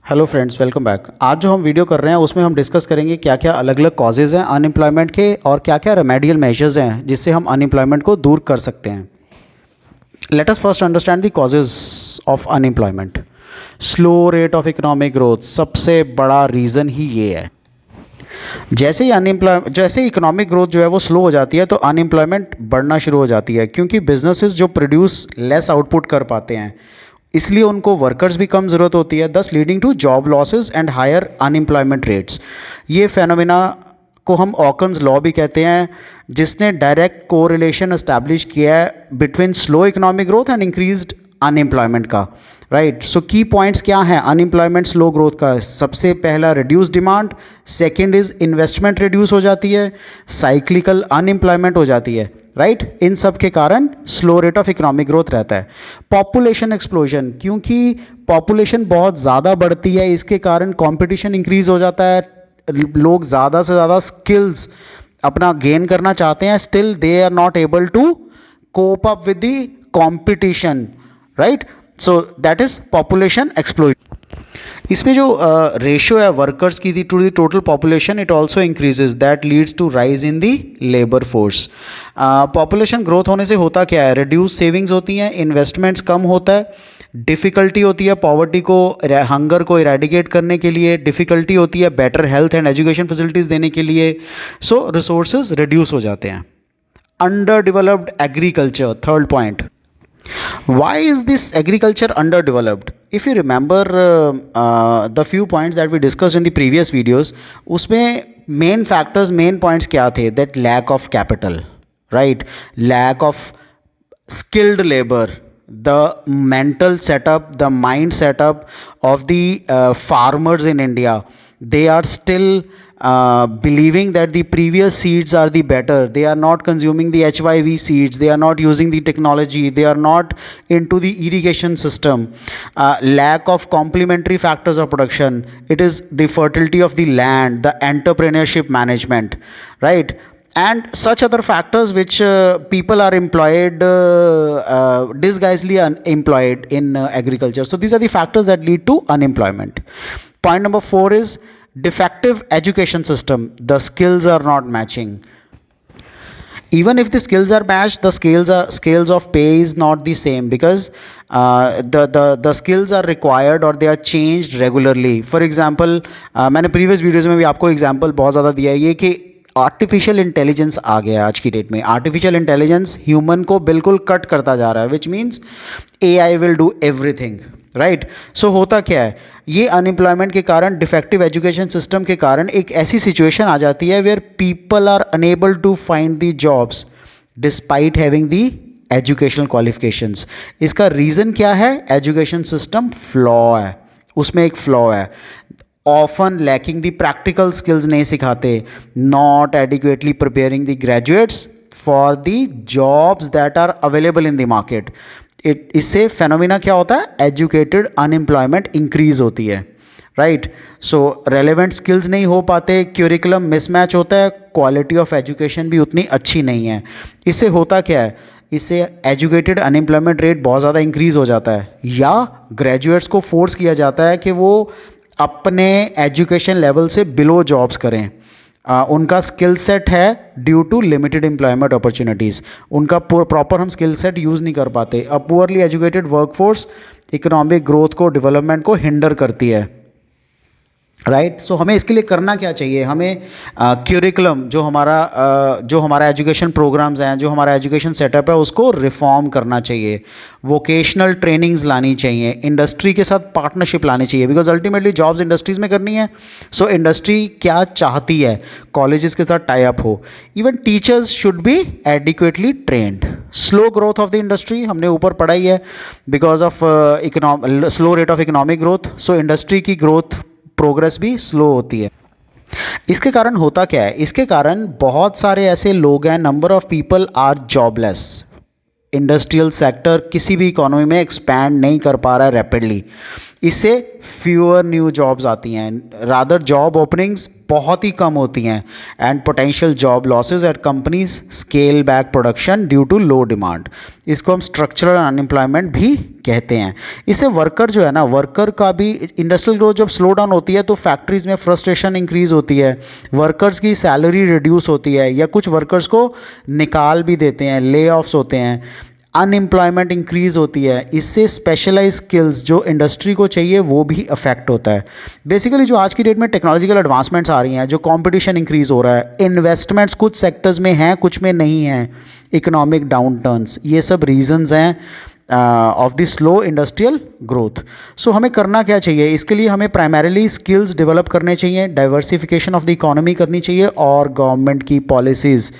Hello friends, welcome back. आज जो हम वीडियो कर रहे हैं उसमें हम डिस्कस करेंगे क्या क्या अलग अलग कॉजेज़ हैं अनएम्प्लॉयमेंट के और क्या क्या रेमेडियल मेजर्स हैं जिससे हम अनएम्प्लॉयमेंट को दूर कर सकते हैं। Let us first understand the causes of unemployment. Slow rate of economic growth सबसे बड़ा रीज़न ही ये है। जैसे ही इकोनॉमिक ग्रोथ जो है वो स्लो हो जाती है तो अनएम्प्लॉयमेंट बढ़ना शुरू हो जाती है, क्योंकि बिजनेसेस जो प्रोड्यूस लेस आउटपुट कर पाते हैं इसलिए उनको वर्कर्स भी कम ज़रूरत होती है, thus leading to job losses and higher unemployment rates. ये फेनोमेना को हम ऑकन्स लॉ भी कहते हैं, जिसने डायरेक्ट कोरिलेशन एस्टैब्लिश किया है between slow economic growth and increased unemployment का। राइट, सो की पॉइंट्स क्या हैं अनएम्प्लॉयमेंट स्लो ग्रोथ का? सबसे पहला reduce demand, second is investment reduce हो जाती है, साइक्लिकल अनएम्प्लॉयमेंट हो जाती है। राइट, इन सब के कारण slow rate of economic growth रहता है। पॉपुलेशन एक्सप्लोजन, क्योंकि पॉपुलेशन बहुत ज़्यादा बढ़ती है इसके कारण कंपटीशन इंक्रीज हो जाता है, लोग ज़्यादा से ज़्यादा स्किल्स अपना गेन करना चाहते हैं, still they are not able to cope up with the competition. Right, so that is population explosion. इसमें जो रेशियो है वर्कर्स की to the total population, it also increases, that leads to rise in the labour force. Population growth होने से होता क्या है? Reduce savings होती हैं, इन्वेस्टमेंट्स कम होता है, डिफ़िकल्टी होती है पॉवर्टी को, हंगर को इरेडिकेट करने के लिए, डिफ़िकल्टी होती है better health and education facilities देने के लिए, सो रिसोर्सेज रिड्यूस हो जाते हैं। Under developed agriculture, third point. Why is this agriculture underdeveloped? If you remember the few points that we discussed in the previous videos, उसमें main factors, main points क्या थे? That lack of capital, right? Lack of skilled labor, the mental setup, the mind setup of the farmers in India. They are still believing that the previous seeds are the better. They are not consuming the HYV seeds. They are not using the technology. They are not into the irrigation system. Lack of complementary factors of production. It is the fertility of the land, the entrepreneurship management, right? And such other factors which people are employed, disguisedly unemployed in agriculture. So these are the factors that lead to unemployment. Point number 4 is defective education system. The skills are not matching. Even if the skills are matched, the scales of pay is not the same, because the skills are required or they are changed regularly. For example, मैंने previous videos में भी आपको example बहुत ज़्यादा दिया है ये कि आर्टिफिशियल इंटेलिजेंस आ गया आज की डेट में। आर्टिफिशियल इंटेलिजेंस ह्यूमन को बिल्कुल कट करता जा रहा है, which means AI will do everything. Right, so होता क्या है, ये अनएम्प्लॉयमेंट के कारण, डिफेक्टिव एजुकेशन सिस्टम के कारण एक ऐसी सिचुएशन आ जाती है where people are unable to find the jobs despite having the educational qualifications. इसका रीज़न क्या है? एजुकेशन सिस्टम फ्लॉ है, उसमें एक फ्लॉ है। Often lacking the practical skills नहीं सिखाते, not adequately preparing the graduates for the jobs that are available in the market. इससे फेनोमिना क्या होता है? एजुकेटेड अनएम्प्लॉयमेंट इंक्रीज होती है। राइट, सो रेलेवेंट स्किल्स नहीं हो पाते, क्यूरिकुलम मिसमैच होता है, क्वालिटी ऑफ एजुकेशन भी उतनी अच्छी नहीं है। इससे होता क्या है? इससे एजुकेटेड अनएम्प्लॉयमेंट रेट बहुत ज़्यादा इंक्रीज हो जाता है, या ग्रेजुएट्स को फोर्स किया जाता है कि वो अपने एजुकेशन लेवल से बिलो जॉब्स करें। उनका स्किल सेट है due to limited employment opportunities, उनका प्रॉपर हम स्किल सेट यूज़ नहीं कर पाते। A poorly educated workforce economic growth को, डेवलपमेंट को हिंडर करती है। राइट, सो हमें इसके लिए करना क्या चाहिए? हमें क्यूरिकुलम जो हमारा एजुकेशन प्रोग्राम्स हैं, जो हमारा एजुकेशन सेटअप है, उसको रिफॉर्म करना चाहिए। वोकेशनल ट्रेनिंग्स लानी चाहिए, इंडस्ट्री के साथ पार्टनरशिप लानी चाहिए, बिकॉज अल्टीमेटली जॉब्स इंडस्ट्रीज़ में करनी है। सो इंडस्ट्री क्या चाहती है? कॉलेजेस के साथ टाई अप हो। Even teachers should be adequately trend. Slow growth of the industry हमने ऊपर पढ़ा ही है, because of slow rate of economic growth, so industry की ग्रोथ प्रोग्रेस भी स्लो होती है। इसके कारण होता क्या है? इसके कारण बहुत सारे ऐसे लोग हैं, number of people are jobless. Industrial sector किसी भी इकोनॉमी में एक्सपैंड नहीं कर पा रहा है रैपिडली। इससे फ्यूअर न्यू जॉब्स आती हैं, रादर जॉब ओपनिंग्स बहुत ही कम होती हैं, and potential job losses at companies scale back production due to low demand. इसको हम स्ट्रक्चरल अनएम्प्लॉयमेंट भी कहते हैं। इससे वर्कर जो है ना, वर्कर का भी इंडस्ट्रियल ग्रोथ जब स्लो डाउन होती है तो फैक्ट्रीज में फ्रस्ट्रेशन इंक्रीज होती है, वर्कर्स की सैलरी रिड्यूस होती है, या कुछ वर्कर्स को निकाल भी देते हैं, ले ऑफ्स होते हैं, अनएम्प्लॉयमेंट इंक्रीज़ होती है। इससे स्पेशलाइज स्किल्स जो इंडस्ट्री को चाहिए वो भी अफेक्ट होता है। बेसिकली जो आज की डेट में टेक्नोलॉजिकल एडवांसमेंट्स आ रही हैं, जो कंपटीशन इंक्रीज़ हो रहा है, इन्वेस्टमेंट्स कुछ सेक्टर्स में हैं कुछ में नहीं हैं, इकोनॉमिक डाउन टर्न्स, ये सब रीजंस हैं of the slow industrial growth. So हमें करना क्या चाहिए, इसके लिए हमें प्राइमरीली स्किल्स डेवलप करने चाहिए, डाइवर्सिफिकेशन ऑफ द इकोनॉमी करनी चाहिए, और गवर्नमेंट की पॉलिसीज़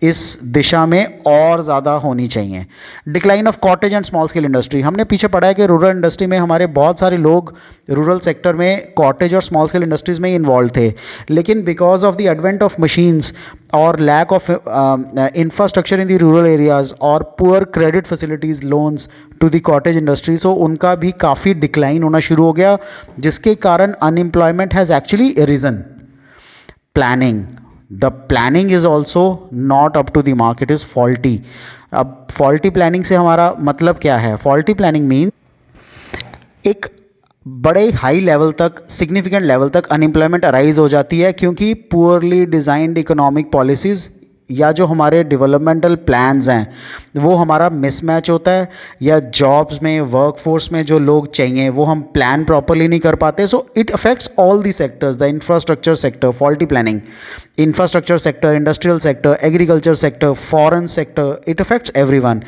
इस दिशा में और ज़्यादा होनी चाहिए। Decline of cottage and small scale industry, हमने पीछे पढ़ा है कि रूरल इंडस्ट्री में हमारे बहुत सारे लोग रूरल सेक्टर में कॉटेज और स्मॉल स्केल इंडस्ट्रीज़ में ही इन्वॉल्व थे, लेकिन because of the advent of machines और lack of infrastructure in the rural areas और poor credit facilities loans to the cottage industry, so उनका भी काफ़ी डिक्लाइन होना शुरू हो गया, जिसके कारण unemployment has actually risen. Planning, the planning is also not up to the mark, it is faulty। अब faulty planning से हमारा मतलब क्या है? faulty planning means एक बड़े हाई लेवल तक, सिग्निफिकेंट लेवल तक अनएम्प्लॉयमेंट अराइज हो जाती है क्योंकि पुअरली डिज़ाइंड इकोनॉमिक पॉलिसीज़ या जो हमारे डेवलपमेंटल प्लान्स हैं वो हमारा मिसमैच होता है, या जॉब्स में, वर्कफोर्स में जो लोग चाहिए वो हम प्लान प्रॉपरली नहीं कर पाते। So it affects all the sectors, the infrastructure sector, faulty planning, infrastructure sector, industrial sector, agriculture sector, foreign sector, it affects everyone.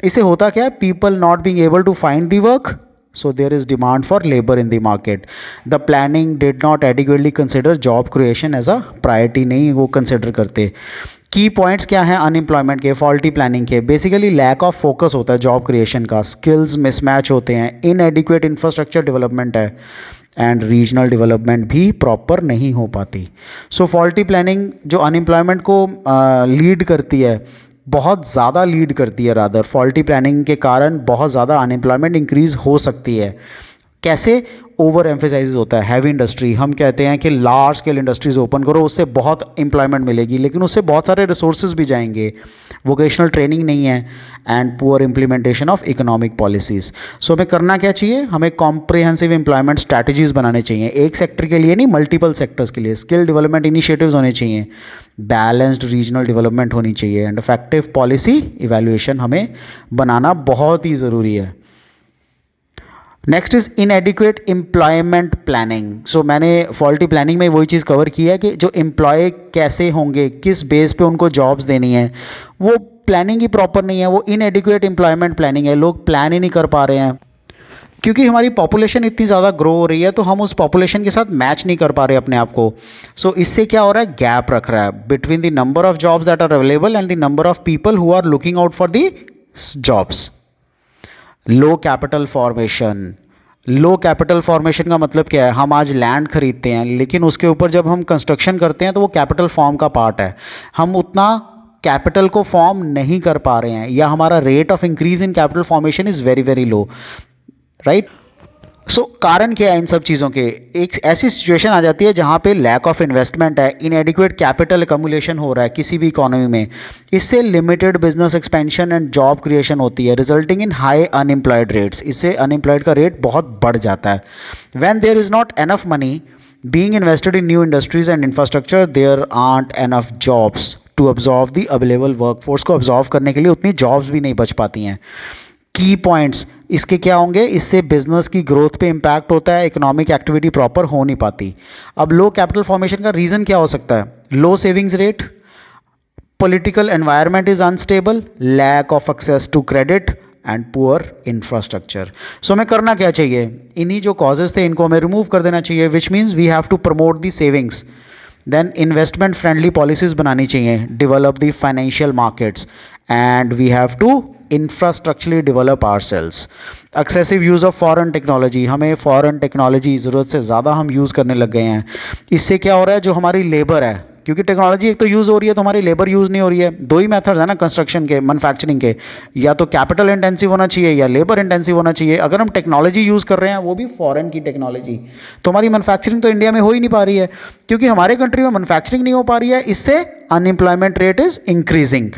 इससे होता क्या है, people not being able to find the work, so there is demand for labor in the market। the planning did not adequately consider job creation as a priority, नहीं वो consider करते। की points क्या हैं अनएम्प्लॉयमेंट के, faulty planning के? Basically lack of focus होता है जॉब क्रिएशन का, स्किल्स मिसमैच होते हैं, इनएडिक्वेट इंफ्रास्ट्रक्चर डेवलपमेंट है, एंड रीजनल डेवलपमेंट भी प्रॉपर नहीं हो पाती। सो फॉल्टी प्लानिंग जो अनएम्प्लॉयमेंट को लीड करती है, बहुत ज़्यादा लीड करती है, रादर फॉल्टी प्लानिंग के कारण बहुत ज़्यादा अनएम्प्लॉयमेंट इंक्रीज़ हो सकती है। कैसे? ओवर एम्फेसाइज होता है हैवी इंडस्ट्री, हम कहते हैं कि लार्ज स्केल इंडस्ट्रीज़ ओपन करो, उससे बहुत एम्प्लॉयमेंट मिलेगी, लेकिन उससे बहुत सारे रिसोर्सेज भी जाएंगे, वोकेशनल ट्रेनिंग नहीं है, and poor implementation of economic policies. So हमें करना क्या चाहिए, हमें कॉम्प्रिहेंसिव एम्प्लॉयमेंट स्ट्रैटेजीज़ बनाने चाहिए, एक सेक्टर के लिए नहीं, मल्टीपल सेक्टर्स के लिए। स्किल डेवलपमेंट इनिशिएटिव्स होने चाहिए, बैलेंस्ड रीजनल डेवलपमेंट होनी चाहिए, एंड इफेक्टिव पॉलिसी इवैल्यूएशन हमें बनाना बहुत ही ज़रूरी है। Next is inadequate employment planning. So मैंने फॉल्टी प्लानिंग में वही चीज़ कवर की है कि जो एम्प्लॉय कैसे होंगे, किस बेस पे उनको जॉब्स देनी है, वो प्लानिंग ही प्रॉपर नहीं है, वो इनएडिक्वेट एम्प्लॉयमेंट प्लानिंग है। लोग प्लान ही नहीं कर पा रहे हैं क्योंकि हमारी पॉपुलेशन इतनी ज़्यादा ग्रो हो रही है, तो हम उस पॉपुलेशन के साथ मैच नहीं कर पा रहे अपने आप को। सो इससे क्या हो रहा है, गैप रख रहा है between the number of jobs that are available and the number of people who are looking out for the jobs. Low capital formation, low capital formation का मतलब क्या है, हम आज लैंड खरीदते हैं लेकिन उसके ऊपर जब हम कंस्ट्रक्शन करते हैं तो वो कैपिटल फॉर्म का पार्ट है, हम उतना कैपिटल को फॉर्म नहीं कर पा रहे हैं, या हमारा rate of increase in capital formation is very very low, right. So कारण क्या है इन सब चीज़ों के, एक ऐसी सिचुएशन आ जाती है जहाँ पे लैक ऑफ इन्वेस्टमेंट है, इनएडिक्वेट कैपिटल एकमुलेशन हो रहा है किसी भी इकोनॉमी में, इससे limited business expansion and job creation होती है, resulting in high unemployed rates, इससे अनएम्प्लॉयड का रेट बहुत बढ़ जाता है। When there is not enough money being invested in new industries and infrastructure, there aren't enough jobs to absorb the available workforce, को absorb करने के लिए उतनी जॉब्स भी नहीं बच पाती हैं। की पॉइंट्स इसके क्या होंगे, इससे बिजनेस की ग्रोथ पे इम्पैक्ट होता है, इकोनॉमिक एक्टिविटी प्रॉपर हो नहीं पाती। अब लो कैपिटल फॉर्मेशन का रीज़न क्या हो सकता है, low savings rate, political environment is unstable, lack of access to credit and poor infrastructure. So हमें करना क्या चाहिए, इन्हीं जो कॉजेज़ थे इनको हमें रिमूव कर देना चाहिए, which means we have to promote the savings, then investment friendly policies बनानी चाहिए, develop the financial markets, and we have to infrastructurally develop ourselves. Excessive use of foreign technology, हमें फॉरेन टेक्नोलॉजी ज़रूरत से ज़्यादा हम यूज़ करने लग गए हैं, इससे क्या हो रहा है, जो हमारी लेबर है, क्योंकि टेक्नोलॉजी एक तो यूज़ हो रही है तो हमारी लेबर यूज़ नहीं हो रही है। दो ही मेथड्स है ना कंस्ट्रक्शन के, मैन्युफैक्चरिंग के, या तो कैपिटल इंटेंसिव होना चाहिए या लेबर इंटेंसिव होना चाहिए। अगर हम टेक्नोलॉजी यूज़ कर रहे हैं वो भी फॉरेन की टेक्नोलॉजी, तो हमारी मैन्युफैक्चरिंग तो इंडिया में हो ही नहीं पा रही है, क्योंकि हमारे कंट्री में मैन्युफैक्चरिंग नहीं हो पा रही है। इससे unemployment rate is increasing.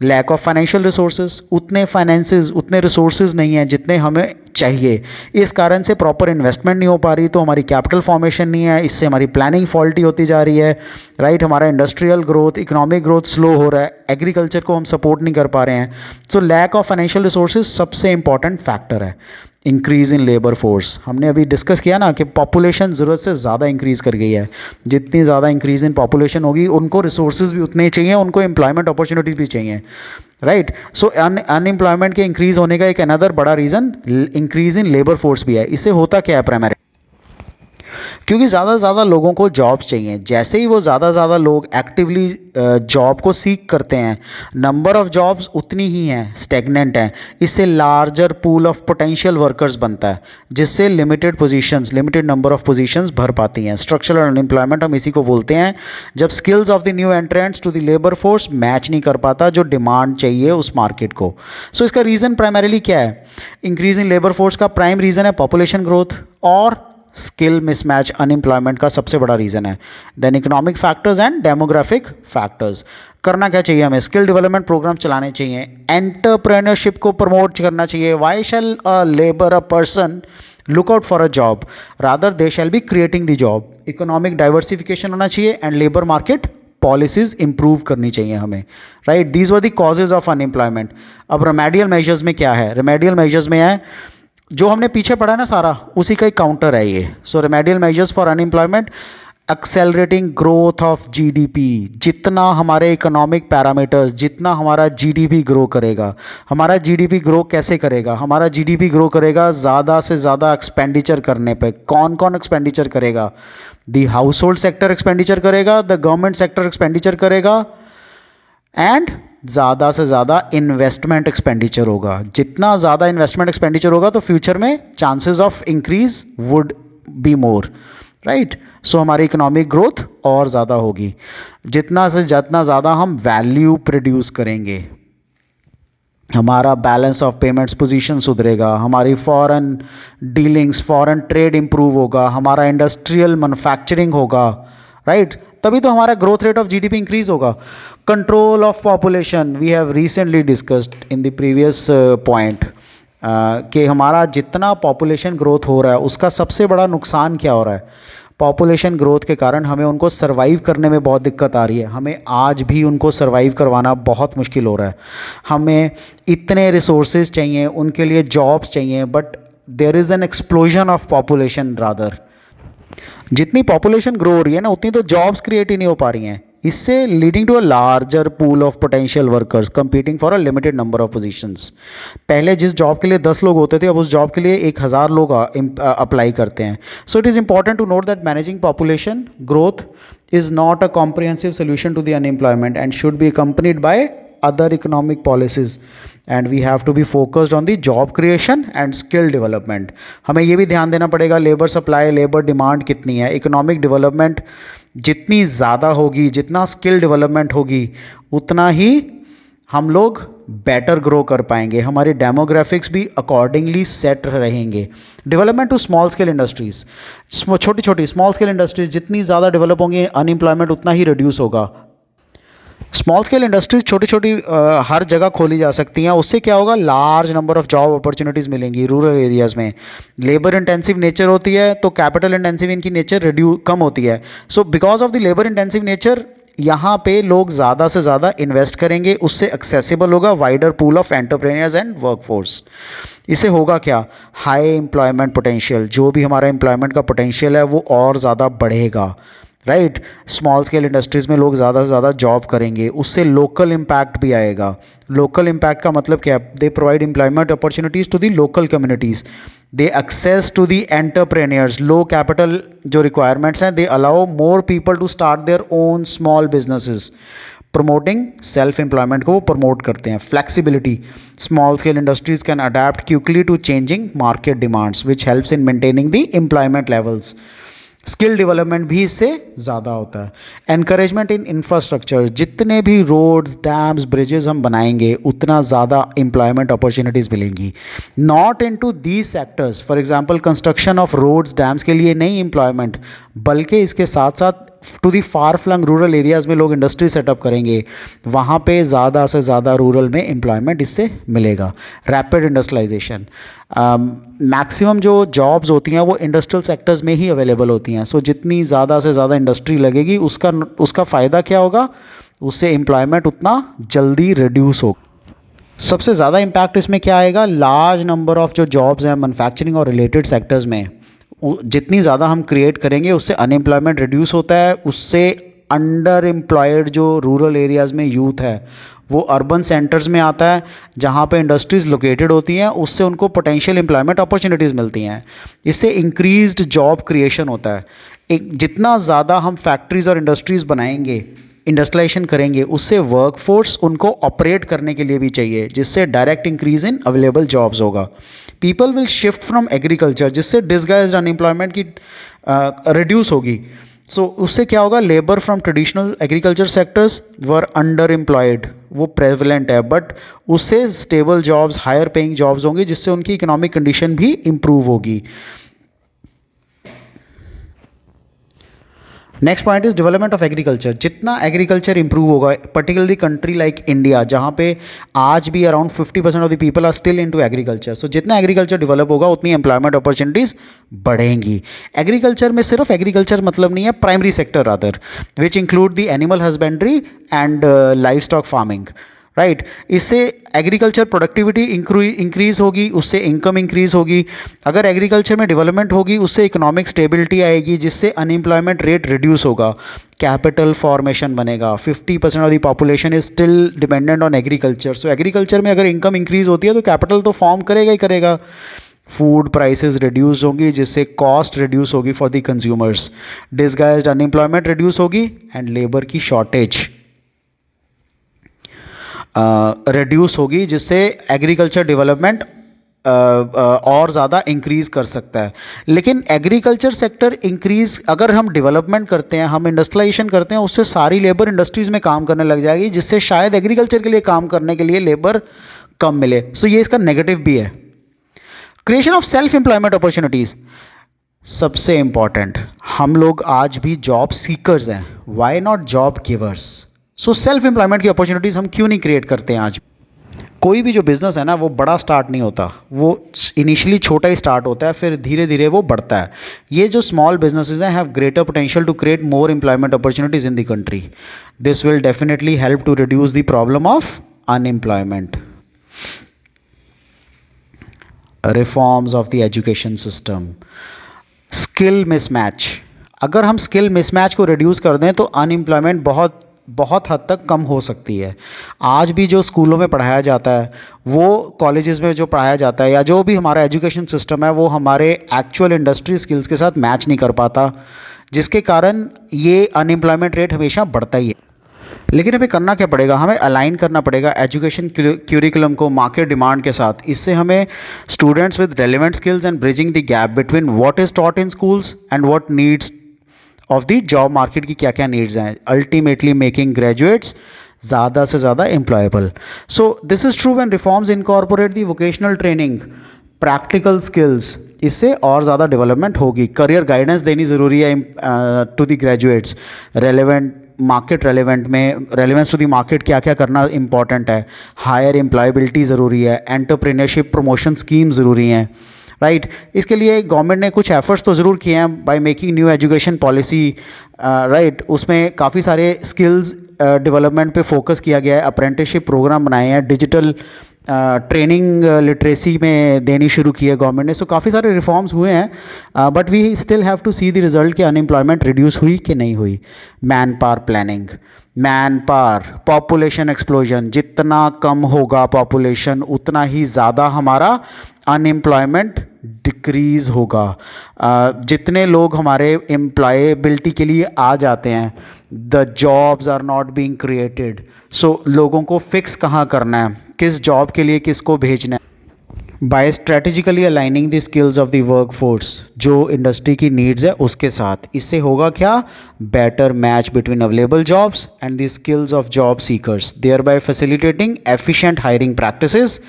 Lack of financial resources, उतने फाइनेंसेस, उतने रिसोर्सेज नहीं हैं जितने हमें चाहिए। इस कारण से प्रॉपर इन्वेस्टमेंट नहीं हो पा रही, तो हमारी कैपिटल फॉर्मेशन नहीं है, इससे हमारी प्लानिंग फॉल्टी होती जा रही है, राइट। हमारा industrial growth, economic growth slow हो रहा है, एग्रीकल्चर को हम सपोर्ट नहीं कर पा रहे हैं। So lack of financial resources सबसे इंपॉर्टेंट फैक्टर है। इंक्रीज़ इन लेबर फोर्स, हमने अभी डिस्कस किया ना कि पॉपुलेशन ज़रूरत से ज़्यादा इंक्रीज़ कर गई है। जितनी ज़्यादा इंक्रीज़ इन पॉपुलेशन होगी, उनको रिसोर्सेज भी उतने ही चाहिए, उनको एम्प्लॉयमेंट अपॉर्चुनिटीज़ भी चाहिए, राइट। सो अनएम्प्लॉयमेंट के इंक्रीज़ होने का एक अनदर बड़ा reason increase in labour force भी है। इससे होता क्या है प्राइमरी, क्योंकि ज़्यादा से ज़्यादा लोगों को जॉब्स चाहिए। जैसे ही वो ज़्यादा से ज़्यादा लोग एक्टिवली जॉब को सीख करते हैं, नंबर ऑफ़ जॉब्स उतनी ही हैं, स्टेगनेंट हैं। इससे larger pool of potential workers बनता है, जिससे limited positions, limited number of positions भर पाती हैं। स्ट्रक्चरल अनएम्प्लॉयमेंट हम इसी को बोलते हैं, जब skills of the new entrants to the labour force match नहीं कर पाता जो डिमांड चाहिए उस मार्केट को। सो इसका रीज़न प्राइमरीली क्या है? इंक्रीज इन लेबर फोर्स का प्राइम रीज़न है पॉपुलेशन ग्रोथ, और स्किल मिसमैच अनएम्प्लॉयमेंट का सबसे बड़ा रीज़न है। Then economic factors and demographic factors. करना क्या चाहिए हमें? स्किल डेवलपमेंट प्रोग्राम चलाने चाहिए, एंटरप्रेन्योरशिप को प्रमोट करना चाहिए। Why shall a labour a person look out for a job, rather they shall be creating the job. Economic diversification होना चाहिए and labour market policies improve करनी चाहिए हमें, right. These were the causes of unemployment. अब remedial measures में क्या है? Remedial measures में है जो हमने पीछे पढ़ा है ना सारा, उसी का एक काउंटर है ये। So remedial measures for unemployment, accelerating growth of GDP. जितना हमारे इकोनॉमिक पैरामीटर्स, जितना हमारा जीडीपी ग्रो करेगा, हमारा जीडीपी ग्रो कैसे करेगा? हमारा जीडीपी ग्रो करेगा ज़्यादा से ज़्यादा एक्सपेंडिचर करने पे। कौन कौन एक्सपेंडिचर करेगा? The house hold sector expenditure करेगा, द गवर्नमेंट सेक्टर एक्सपेंडिचर करेगा, एंड ज़्यादा से ज़्यादा इन्वेस्टमेंट एक्सपेंडिचर होगा। जितना ज़्यादा इन्वेस्टमेंट एक्सपेंडिचर होगा तो फ्यूचर में chances of increase would be more, right. So हमारी इकोनॉमिक ग्रोथ और ज़्यादा होगी जितना से जितना ज़्यादा हम वैल्यू प्रोड्यूस करेंगे। हमारा बैलेंस ऑफ पेमेंट्स पोजीशन सुधरेगा, हमारी foreign dealings, foreign trade improve होगा, हमारा इंडस्ट्रियल मैन्युफैक्चरिंग होगा, राइट। तभी तो हमारा growth rate of GDP increase होगा। Control of population, we have recently discussed in the previous point कि हमारा जितना पॉपुलेशन ग्रोथ हो रहा है उसका सबसे बड़ा नुकसान क्या हो रहा है? पॉपुलेशन ग्रोथ के कारण हमें उनको सर्वाइव करने में बहुत दिक्कत आ रही है। हमें आज भी उनको सर्वाइव करवाना बहुत मुश्किल हो रहा है। हमें इतने रिसोर्सेज चाहिए, उनके लिए जॉब्स चाहिए, but there is an explosion of population rather. जितनी पॉपुलेशन ग्रो हो रही है ना, उतनी तो जॉब्स क्रिएट ही नहीं हो पा रही हैं। इससे leading to a larger pool of potential workers competing for a limited number of positions. पहले जिस जॉब के लिए 10 लोग होते थे, अब उस जॉब के लिए 1000 लोग अप्लाई करते हैं। So it is important to note that managing population growth is not a comprehensive solution to the unemployment and should be accompanied by other economic policies, and we have to be focused on the job creation and skill development. हमें ये भी ध्यान देना पड़ेगा labour supply, labour demand कितनी है। Economic development जितनी ज़्यादा होगी, जितना स्किल डेवलपमेंट होगी, उतना ही हम लोग बेटर ग्रो कर पाएंगे। हमारे डेमोग्राफिक्स भी अकॉर्डिंगली सेट रहेंगे। Development to small scale industries, छोटी छोटी स्मॉल स्केल इंडस्ट्रीज जितनी ज़्यादा डेवलप होंगी, अनएम्प्लॉयमेंट उतना ही रिड्यूस होगा। स्मॉल स्केल इंडस्ट्रीज छोटी छोटी हर जगह खोली जा सकती हैं। उससे क्या होगा? Large number of job opportunities मिलेंगी रूरल एरियाज़ में। लेबर इंटेंसिव नेचर होती है तो कैपिटल इंटेंसिव इनकी नेचर कम होती है। So because of the labour intensive nature यहाँ पे लोग ज़्यादा से ज़्यादा इन्वेस्ट करेंगे, उससे एक्सेसिबल होगा wider pool of entrepreneurs and workforce. इससे होगा क्या? हाई एम्प्लॉयमेंट पोटेंशियल, जो भी हमारा एम्प्लॉयमेंट का पोटेंशियल है वो और ज़्यादा बढ़ेगा, राइट। स्मॉल स्केल इंडस्ट्रीज़ में लोग ज़्यादा से ज़्यादा जॉब करेंगे, उससे लोकल इम्पैक्ट भी आएगा। लोकल इम्पैक्ट का मतलब क्या है? They provide employment opportunities to the local communities, they access to the entrepreneurs, low capital जो रिक्वायरमेंट्स हैं, they allow more people to start their own small businesses. Promoting self employment को वो promote करते हैं। Flexibility, small scale industries can adapt quickly to changing market demands which helps in maintaining the employment levels. Skill development भी इससे ज़्यादा होता है। Encouragement in infrastructure, जितने भी रोड्स, डैम्स, ब्रिजेस हम बनाएंगे उतना ज़्यादा एम्प्लॉयमेंट अपॉर्चुनिटीज़ मिलेंगी। Not in to these sectors, for example construction of roads, dams के लिए नहीं एम्प्लॉयमेंट, बल्कि इसके साथ साथ to the far flung rural areas में लोग इंडस्ट्री सेटअप करेंगे, वहाँ पे ज़्यादा से ज़्यादा रूरल में एम्प्लॉयमेंट इससे मिलेगा। रैपिड इंडस्ट्रियलाइजेशन, मैक्सिमम जो जॉब्स होती हैं वो इंडस्ट्रियल सेक्टर्स में ही अवेलेबल होती हैं। सो जितनी ज़्यादा से ज़्यादा इंडस्ट्री लगेगी उसका फ़ायदा क्या होगा, उससे एम्प्लॉयमेंट उतना जल्दी रिड्यूस होगा। सबसे ज़्यादा इम्पैक्ट इसमें क्या आएगा, लार्ज नंबर ऑफ़ जो जॉब्स हैं मैन्युफैक्चरिंग और रिलेटेड सेक्टर्स में, जितनी ज़्यादा हम क्रिएट करेंगे उससे अनएम्प्लॉयमेंट रिड्यूस होता है, उससे अंडर एम्प्लॉयड जो रूरल एरियाज़ में यूथ है वो अर्बन सेंटर्स में आता है जहाँ पे इंडस्ट्रीज़ लोकेटेड होती हैं, उससे उनको पोटेंशियल एम्प्लॉयमेंट अपॉर्चुनिटीज़ मिलती हैं। इससे इंक्रीज्ड जॉब क्रिएशन होता है। जितना ज़्यादा हम फैक्ट्रीज़ और इंडस्ट्रीज़ बनाएंगे, इंडस्ट्रियलाइजेशन करेंगे, उससे वर्कफोर्स उनको ऑपरेट करने के लिए भी चाहिए, जिससे direct increase in available jobs होगा। People will shift from agriculture, जिससे डिसगाइज्ड अनएम्प्लॉयमेंट की रिड्यूस होगी। सो उससे क्या होगा, labour from traditional agriculture sectors were under employed, वो प्रेवलेंट है, बट उससे stable jobs, higher paying jobs होंगी, जिससे उनकी इकोनॉमिक कंडीशन भी इम्प्रूव होगी। Next point is development of agriculture. जितना एग्रीकल्चर इंप्रूव होगा, पर्टिकुलरली कंट्री लाइक इंडिया जहाँ पे आज भी around 50% of the people are still into agriculture, so जितना एग्रीकल्चर डेवलप होगा उतनी एम्प्लॉयमेंट अपॉर्चुनिटीज़ बढ़ेंगी। एग्रीकल्चर में सिर्फ एग्रीकल्चर मतलब नहीं है, primary sector rather, which include the animal husbandry and live stock farming, right. इससे एग्रीकल्चर प्रोडक्टिविटी इंक्रीज़ होगी, उससे इनकम इंक्रीज़ होगी। अगर एग्रीकल्चर में डेवलपमेंट होगी उससे इकोनॉमिक स्टेबिलिटी आएगी, जिससे अनएम्प्लॉयमेंट रेट रिड्यूस होगा, कैपिटल फॉर्मेशन बनेगा। 50% of the population is still dependent on agriculture, so agriculture में अगर इनकम इंक्रीज़ होती है तो कैपिटल तो फॉर्म करेगा ही करेगा। फूड प्राइसेस रिड्यूस होंगी, जिससे कॉस्ट रिड्यूस होगी for the consumers. Disguised unemployment reduce होगी एंड लेबर की शॉर्टेज रिड्यूस होगी, जिससे एग्रीकल्चर डेवलपमेंट और ज़्यादा इंक्रीज़ कर सकता है। लेकिन एग्रीकल्चर सेक्टर इंक्रीज़, अगर हम डेवलपमेंट करते हैं, हम इंडस्ट्रियलाइजेशन करते हैं, उससे सारी लेबर इंडस्ट्रीज़ में काम करने लग जाएगी, जिससे शायद एग्रीकल्चर के लिए काम करने के लिए लेबर कम मिले। सो ये इसका नेगेटिव भी है। Creation of self employment opportunities, सबसे इम्पॉर्टेंट, हम लोग आज भी जॉब सीकर्स हैं, why not job givers. So self employment की अपॉर्चुनिटीज़ हम क्यों नहीं क्रिएट करते हैं आज। कोई भी जो बिज़नेस है ना वो बड़ा स्टार्ट नहीं होता, वो इनिशियली छोटा ही स्टार्ट होता है, फिर धीरे धीरे वो बढ़ता है। ये जो स्मॉल बिजनेसेस हैं have greater potential to create more employment opportunities in the country. This will definitely help to reduce the problem of unemployment. Reforms of the education system, skill mismatch, अगर हम स्किल मिसमैच को reduce कर दें तो unemployment बहुत हद तक कम हो सकती है। आज भी जो स्कूलों में पढ़ाया जाता है, वो कॉलेजेस में जो पढ़ाया जाता है, या जो भी हमारा एजुकेशन सिस्टम है, वो हमारे एक्चुअल इंडस्ट्री स्किल्स के साथ मैच नहीं कर पाता, जिसके कारण ये अनएम्प्लॉयमेंट रेट हमेशा बढ़ता ही है। लेकिन हमें करना क्या पड़ेगा, हमें अलाइन करना पड़ेगा एजुकेशन क्यूरिकुलम को मार्केट डिमांड के साथ। इससे हमें students with relevant skills and bridging the gap between what is taught in schools and what needs of the job market की क्या क्या नीड्स हैं, अल्टीमेटली मेकिंग ग्रेजुएट्स ज़्यादा से ज़्यादा employable. So this is true when reforms incorporate the vocational training, practical skills, इससे और ज़्यादा डेवलपमेंट होगी। करियर गाइडेंस देनी ज़रूरी है to the graduates, relevant market relevance to the market क्या क्या करना इंपॉर्टेंट है, हायर एम्प्लॉयबिलिटी ज़रूरी है, एंटरप्रेन्योरशिप प्रमोशन स्कीम ज़रूरी हैं, राइट। इसके लिए गवर्नमेंट ने कुछ एफर्ट्स तो ज़रूर किए हैं by making new education policy, right. उसमें काफ़ी सारे स्किल्स डेवलपमेंट पे फोकस किया गया है, अप्रेंटिसशिप प्रोग्राम बनाए हैं, डिजिटल ट्रेनिंग लिटरेसी में देनी शुरू की है गवर्नमेंट ने। सो काफ़ी सारे रिफॉर्म्स हुए हैं, but we still have to see the result कि अनएम्प्लॉयमेंट रिड्यूस हुई कि नहीं हुई। Manpower planning, manpower, population explosion, जितना कम होगा पॉपुलेशन उतना ही ज़्यादा हमारा अनएम्प्लॉयमेंट डिक्रीज़ होगा। जितने लोग हमारे एम्प्लॉयबिलिटी के लिए आ जाते हैं, the jobs are not being created. So लोगों को फिक्स कहाँ करना है, किस जॉब के लिए किसको भेजना है, by strategically aligning the skills of the workforce जो इंडस्ट्री की नीड्स है उसके साथ, इससे होगा क्या, better match between available jobs and the skills of job seekers, thereby facilitating efficient hiring practices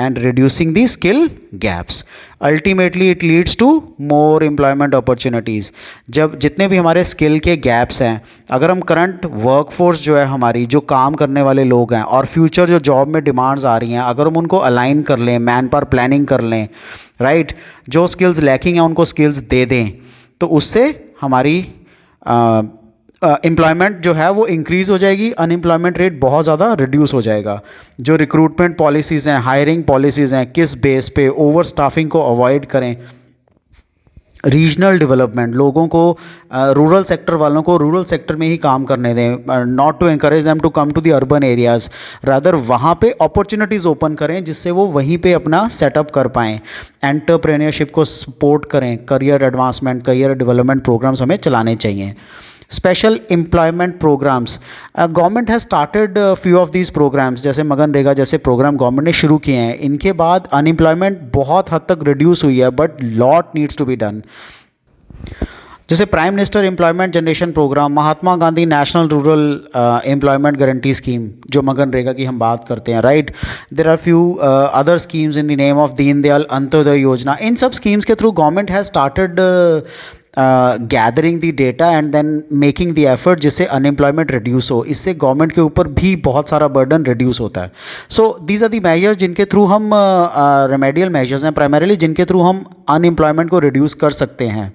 and reducing the skill gaps. Ultimately it leads to more employment opportunities. जब जितने भी हमारे स्किल के गैप्स हैं, अगर हम current workforce जो है हमारी, जो काम करने वाले लोग हैं और फ्यूचर जो जॉब में डिमांड्स आ रही हैं, अगर हम उनको अलाइन कर लें, मैन पावर प्लानिंग कर लें, राइट, जो स्किल्स लैकिंग हैं उनको स्किल्स दे दें, तो उससे हमारी एम्प्लॉयमेंट जो है वो इंक्रीज़ हो जाएगी, अनएम्प्लॉयमेंट रेट बहुत ज़्यादा रिड्यूस हो जाएगा। जो रिक्रूटमेंट पॉलिसीज़ हैं, हायरिंग पॉलिसीज़ हैं, किस बेस पे ओवर स्टाफिंग को अवॉइड करें, रीजनल डेवलपमेंट, लोगों को रूरल सेक्टर वालों को रूरल सेक्टर में ही काम करने दें, not to encourage them to come to the urban areas, rather वहाँ पे अपॉर्चुनिटीज़ ओपन करें जिससे वो वहीं पे अपना सेटअप कर पाएँ। एंटरप्रेन्योरशिप को सपोर्ट करें, career advancement, career development programmes हमें चलाने चाहिए। Special employment programmes, government has started few of these programmes, जैसे मनरेगा जैसे प्रोग्राम गवर्नमेंट ने शुरू किए हैं। इनके बाद अनएम्प्लॉयमेंट बहुत हद तक रिड्यूस हुई है, but lot needs to be done. जैसे prime minister employment generation programme, Mahatma Gandhi national rural employment guarantee scheme जो मनरेगा की हम बात करते हैं, right, there are few other schemes in the name of Deen Dayal Antyodaya Yojana. इन सब स्कीम्स के through government has started gathering the data and then making the effort जिससे अनएम्प्लॉयमेंट रिड्यूस हो। इससे गवर्नमेंट के ऊपर भी बहुत सारा बर्डन रिड्यूस होता है। So these are the measures जिनके थ्रू हम रेमेडियल मेजर्स हैं प्राइमरीली, जिनके थ्रू हम अनएम्प्लॉयमेंट को रिड्यूस कर सकते हैं।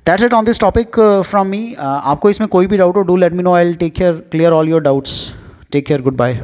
That's it on this topic from me. आपको इसमें कोई भी डाउट हो, do let me know, I will take care, clear all your doubts. Take care, good bye.